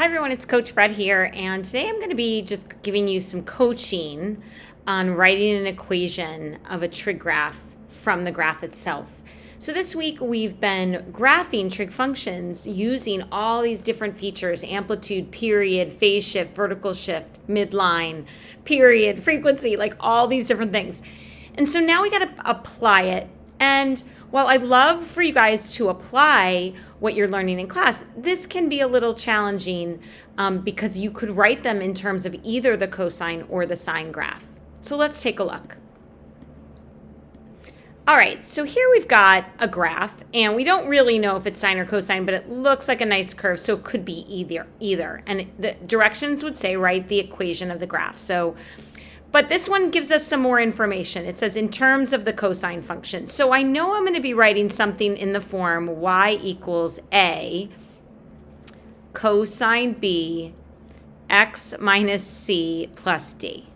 Hi everyone, it's Coach Fred here, and today I'm going to be just giving you some coaching on writing an equation of a trig graph from the graph itself. So this week we've been graphing trig functions using all these different features: amplitude, period, phase shift, vertical shift, midline, period, frequency, like all these different things. And so now we got to apply it. And while I'd love for you guys to apply what you're learning in class, this can be a little challenging because you could write them in terms of either the cosine or the sine graph. So let's take a look. All right, so here we've got a graph, and we don't really know if it's sine or cosine, but it looks like a nice curve, so it could be either. And the directions would say write the equation of the graph. But this one gives us some more information. It says in terms of the cosine function. So I know I'm going to be writing something in the form y equals a cosine b x minus c plus d.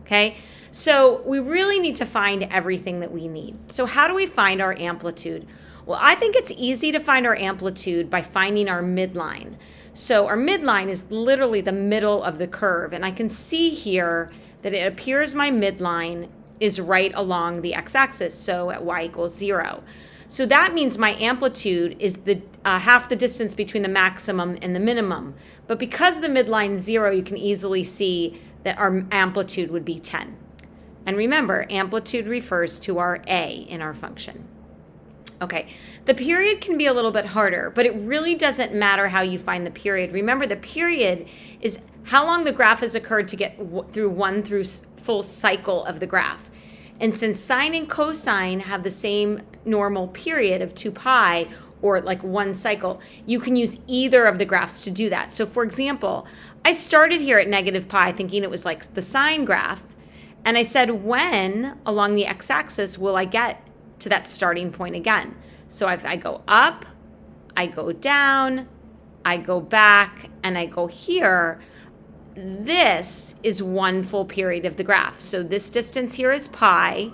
Okay, so we really need to find everything that we need. So how do we find our amplitude? Well, I think it's easy to find our amplitude by finding our midline. So our midline is literally the middle of the curve, and I can see here that it appears my midline is right along the x-axis, so at y equals 0. So that means my amplitude is the half the distance between the maximum and the minimum. But because the midline is 0, you can easily see that our amplitude would be 10. And remember, amplitude refers to our a in our function. Okay, the period can be a little bit harder, but it really doesn't matter how you find the period. Remember, the period is how long the graph has occurred to get through one full cycle of the graph. And since sine and cosine have the same normal period of 2 pi, or like one cycle, you can use either of the graphs to do that. So for example, I started here at negative pi thinking it was like the sine graph, and I said, when along the x-axis will I get to that starting point again? So if I go up, I go down, I go back, and I go here, this is one full period of the graph. So this distance here is pi,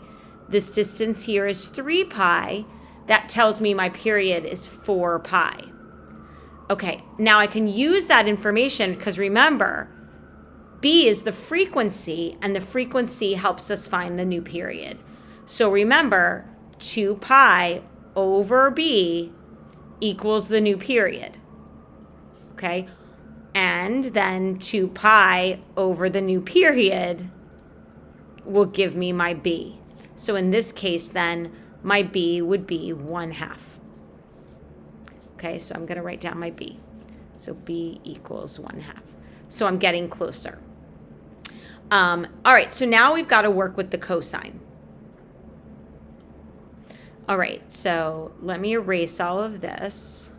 this distance here is 3 pi. That tells me my period is 4 pi. Okay, now I can use that information because remember, b is the frequency, and the frequency helps us find the new period. So remember, 2 pi over b equals the new period. Okay, and then 2 pi over the new period will give me my b. So in this case then, my b would be 1/2. Okay, so I'm going to write down my b. So b equals 1/2. So I'm getting closer. All right, so now we've got to work with the cosine. All right, so let me erase all of this.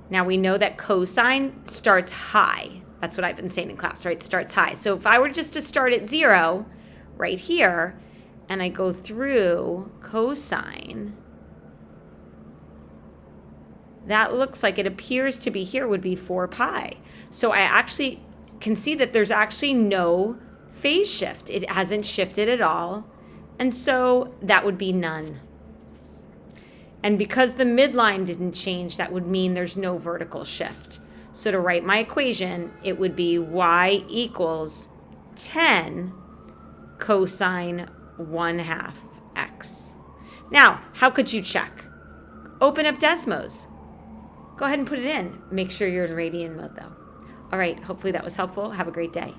Now we know that cosine starts high. That's what I've been saying in class, right? It starts high. So if I were just to start at 0 right here, and I go through cosine, that looks like it appears to be here would be 4 pi. So I actually can see that there's actually no phase shift. It hasn't shifted at all. And so that would be none. And because the midline didn't change, that would mean there's no vertical shift. So to write my equation, it would be y equals 10 cosine 1/2 x. Now, how could you check? Open up Desmos. Go ahead and put it in. Make sure you're in radian mode though. All right, hopefully that was helpful. Have a great day.